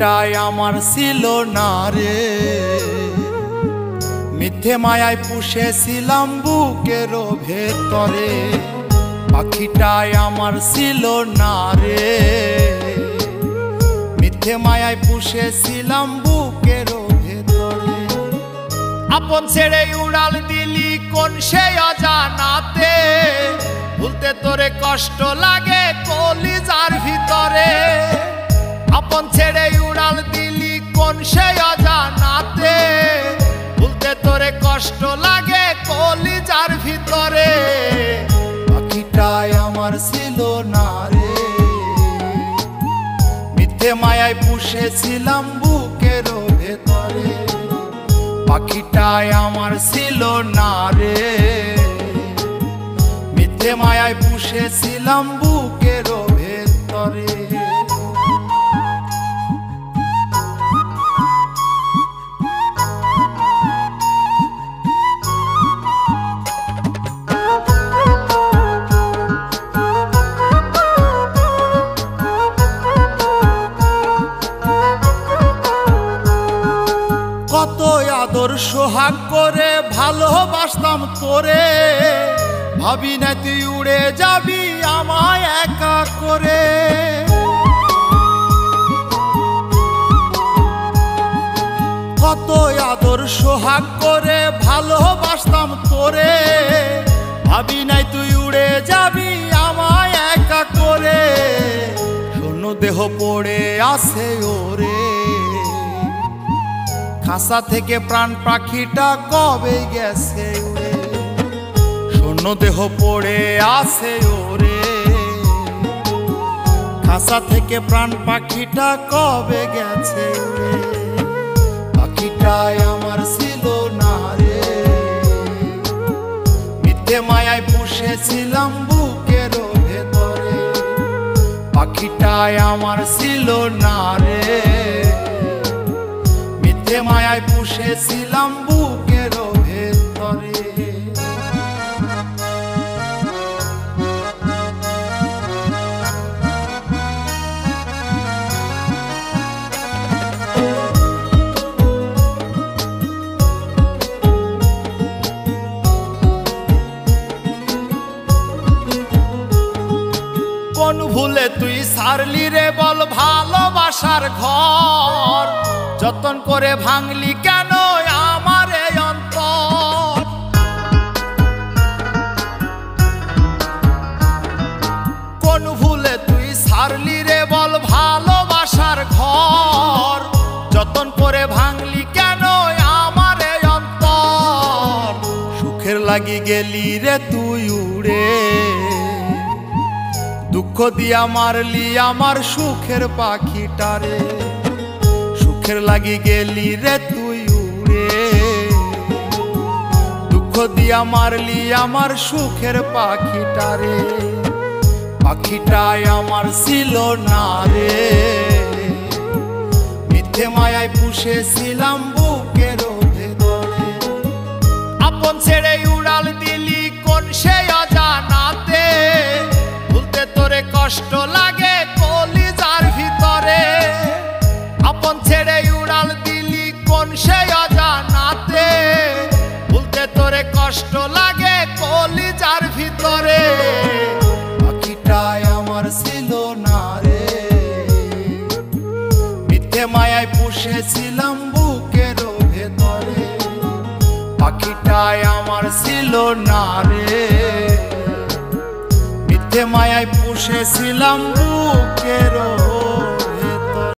পাখিটাই আমার ছিল না রে, মিথ্যে মায়ায় পুষেছিলাম বুকের ভেতরে। পাখিটাই আমার ছিল না রে, মিথ্যে মায়ায় পুষেছিলাম বুকের ভেতরে। আপন ছেড়ে উড়াল দিলি কোন সে অজানাতে, ভুলতে তোরে কষ্ট লাগে কলিজার ভিতরে। আপন ছেড়ে উড়াল দিলি কোন সে অজানাতে, ভুলতে তোরে কষ্ট লাগে কলিজার ভিতরে। পাখিটাই আমার ছিল না রে, মিথ্যে মায়ায় পুষেছিলাম বুকের ভেতরে। পাখিটাই আমার ছিল না রে, মিথ্যে মায়ায় পুষেছিলাম বুকের ভেতরে। কত আদর সোহাগ করে ভালোবাসতাম তোরে, ভাবি না তুই উড়ে যাবি আমায় একা করে। কত আদর সোহাগ করে ভালোবাসতাম তোরে, ভাবি নাই তুই উড়ে যাবি আমায় একা করে। শূন্য দেহ পড়ে আছে ওরে, খাঁচা থেকে প্রাণ পাখিটা কবে গেছে উড়ে। শূন্য দেহ পড়ে আছে ওরে, খাঁচা থেকে প্রাণ পাখিটা কবে গেছে উড়ে। পাখিটাই আমার ছিল না রে, মিথ্যে মায়ায় পুষেছিলাম বুকের ভেতরে। পাখিটাই আমার ছিল না রে, মিথ্যে মায়ায় পুষেছিলাম বুকের ভেতরে। কোন ভুলে তুই সারলি রে বল ভালোবাসার ঘর, যতন করে ভাঙলি কেন আমার এই অন্তর। কোন ভুলে তুই সারলি রে বল ভালোবাসার ঘর, যতন করে ভাঙলি কেন আমার এই অন্তর। সুখের লাগি গেলি রে তুই উড়ে, দুঃখ দিয়া মারলি আমার সুখের পাখিটারে। সুখের লাগি গেলি রে তুই উড়ে, দুঃখ দিয়া মারলি আমার সুখের পাখিটারে। পাখিটাই আমার ছিল না রে, মিথ্যে মায়ায় পুষেছিলাম বুকের ভেতরে। আপন ছেড়ে উড়াল দিলি কোন সে অজানাতে, ভুলতে তোরে কষ্ট লাগে কলিজার ভিতরে। আপন ছেড়ে উড়াল দিলি কোন সে অজানাতে, ভুলতে তোরে কষ্ট লাগে কলিজার ভিতরে। পাখিটাই আমার ছিল না রে, মিথ্যে মায়ায় পুষেছিলাম বুকের ভেতরে। পাখিটাই আমার ছিল না রে, মিথ্যে মায়ায় পুষেছিলাম বুকের